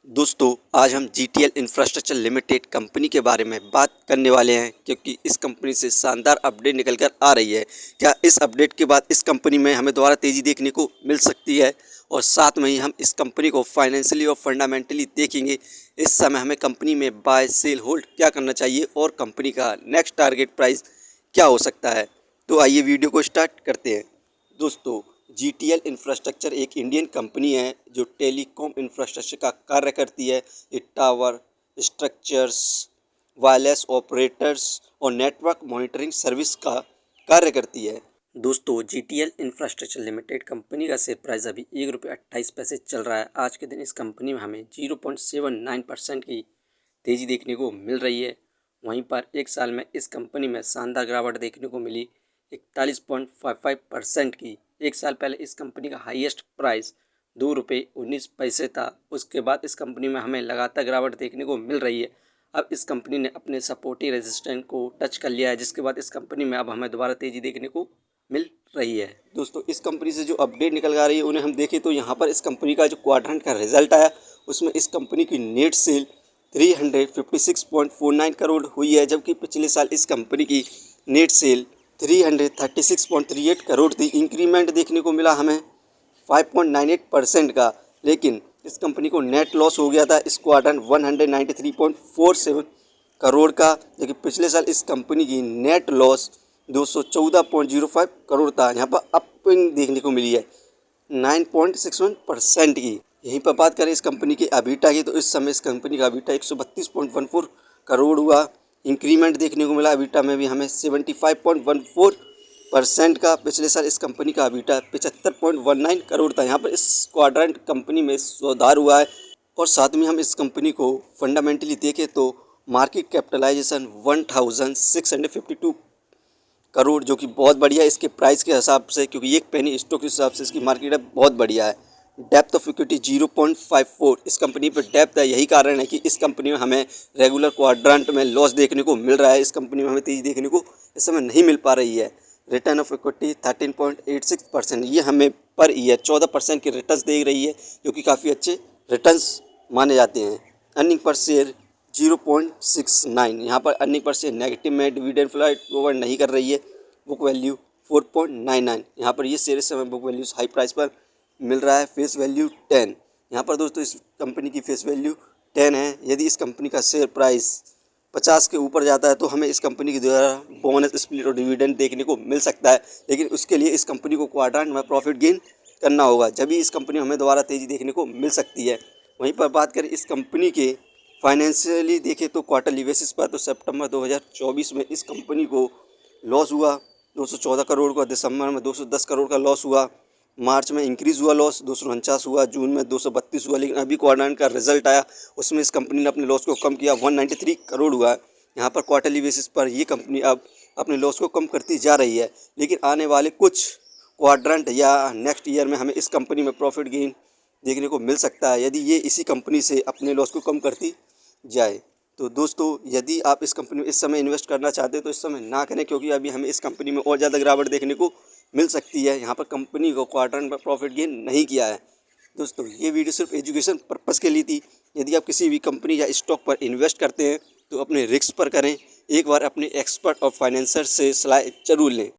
दोस्तों आज हम जीटीएल इंफ्रास्ट्रक्चर लिमिटेड कंपनी के बारे में बात करने वाले हैं क्योंकि इस कंपनी से शानदार अपडेट निकल कर आ रही है। क्या इस अपडेट के बाद इस कंपनी में हमें दोबारा तेज़ी देखने को मिल सकती है और साथ में ही हम इस कंपनी को फाइनेंशियली और फंडामेंटली देखेंगे। इस समय हमें कंपनी में बाय सेल होल्ड क्या करना चाहिए और कंपनी का नेक्स्ट टारगेट प्राइस क्या हो सकता है। तो आइए वीडियो को स्टार्ट करते हैं। दोस्तों जीटीएल इंफ्रास्ट्रक्चर एक इंडियन कंपनी है जो टेलीकॉम इंफ्रास्ट्रक्चर का कार्य करती है। ये टावर, स्ट्रक्चर्स, वायरलेस ऑपरेटर्स और नेटवर्क मॉनिटरिंग सर्विस का कार्य करती है। दोस्तों जीटीएल इंफ्रास्ट्रक्चर लिमिटेड कंपनी का शेयर प्राइस अभी ₹1.28 चल रहा है। आज के दिन इस कंपनी में हमें 0.79% की तेज़ी देखने को मिल रही है। वहीं पर एक साल में इस कंपनी में शानदार गिरावट देखने को मिली 41.55% की। एक साल पहले इस कंपनी का हाईएस्ट प्राइस ₹2.19 था। उसके बाद इस कंपनी में हमें लगातार गिरावट देखने को मिल रही है। अब इस कंपनी ने अपने सपोर्टिव रेजिस्टेंस को टच कर लिया है, जिसके बाद इस कंपनी में अब हमें दोबारा तेज़ी देखने को मिल रही है। दोस्तों इस कंपनी से जो अपडेट निकल आ रही है उन्हें हम देखें तो यहाँ पर इस कंपनी का जो क्वाड्रेंट का रिजल्ट आया उसमें इस कंपनी की नेट सेल 356.49 करोड़ हुई है, जबकि पिछले साल इस कंपनी की नेट सेल 336.38 करोड़ थी। इंक्रीमेंट देखने को मिला हमें 5.98% का, लेकिन इस कंपनी को नेट लॉस हो गया था इस क्वार्टर 193.47 करोड़ का, लेकिन पिछले साल इस कंपनी की नेट लॉस 214.05 करोड़ था। यहाँ पर अपिंग देखने को मिली है 9.61% की। यहीं पर बात करें इस कंपनी की अबीटा की तो इस समय इस कंपनी का अबीटा 132.14 करोड़ हुआ। इंक्रीमेंट देखने को मिला अबीटा में भी हमें 75.14% का। पिछले साल इस कंपनी का अबीटा 75.19 करोड़ था। यहाँ पर इस क्वाड्रेंट कंपनी में सुधार हुआ है। और साथ में हम इस कंपनी को फंडामेंटली देखें तो मार्केट कैपिटलाइजेशन 1652 करोड़, जो कि बहुत बढ़िया है इसके प्राइस के हिसाब से, क्योंकि एक पेनी स्टॉक के हिसाब से इसकी मार्केट है बहुत बढ़िया है। डेप्थ ऑफ इक्विटी 0.54 इस कंपनी पर डेप्थ है। यही कारण है कि इस कंपनी में हमें रेगुलर क्वाड्रेंट में लॉस देखने को मिल रहा है। इस कंपनी में हमें तेज़ी देखने को इस समय नहीं मिल पा रही है। रिटर्न ऑफ इक्विटी 13.86%, ये हमें पर ईयर 14% के रिटर्न्स दे रही है, जो कि काफ़ी अच्छे रिटर्न्स माने जाते हैं। अर्निंग पर शेयर 0.69, यहाँ पर अर्निंग पर शेयर नेगेटिव में, डिविडेंड फ्लो प्रोवाइड नहीं कर रही है। बुक वैल्यू 4.99, यहाँ पर ये शेयर इस समय बुक वैल्यू हाई प्राइस पर मिल रहा है। फेस वैल्यू 10, यहाँ पर दोस्तों इस कंपनी की फेस वैल्यू 10 है। यदि इस कंपनी का शेयर प्राइस 50 के ऊपर जाता है तो हमें इस कंपनी के द्वारा बोनस, स्प्लिट और डिविडेंड देखने को मिल सकता है, लेकिन उसके लिए इस कंपनी को क्वाड्रेंट में प्रॉफिट गेन करना होगा, जब इस कंपनी में हमें दोबारा तेज़ी देखने को मिल सकती है। वहीं पर बात करें इस कंपनी के फाइनेंशियली देखें तो क्वार्टरली बेसिस पर तो सितंबर 2024 में इस कंपनी को लॉस हुआ 214 करोड़ का, दिसंबर में 210 करोड़ का लॉस हुआ, मार्च में इंक्रीज़ हुआ लॉस 249 हुआ, जून में 232 हुआ, लेकिन अभी क्वाड्रेंट का रिजल्ट आया उसमें इस कंपनी ने अपने लॉस को कम किया 193 करोड़ हुआ। यहाँ पर क्वार्टरली बेसिस पर ये कंपनी अब अपने लॉस को कम करती जा रही है, लेकिन आने वाले कुछ क्वाड्रेंट या नेक्स्ट ईयर में हमें इस कंपनी में प्रॉफिट गेन देखने को मिल सकता है यदि ये इसी कंपनी से अपने लॉस को कम करती जाए। तो दोस्तों यदि आप इस कंपनी में इस समय इन्वेस्ट करना चाहते हैं तो इस समय ना करें, क्योंकि अभी हमें इस कंपनी में और ज़्यादा गिरावट देखने को मिल सकती है। यहाँ पर कंपनी को क्वार्टर पर प्रॉफिट गेन नहीं किया है। दोस्तों ये वीडियो सिर्फ एजुकेशन पर्पज़ के लिए थी। यदि आप किसी भी कंपनी या स्टॉक पर इन्वेस्ट करते हैं तो अपने रिस्क पर करें। एक बार अपने एक्सपर्ट और फाइनेंसर से सलाह जरूर लें।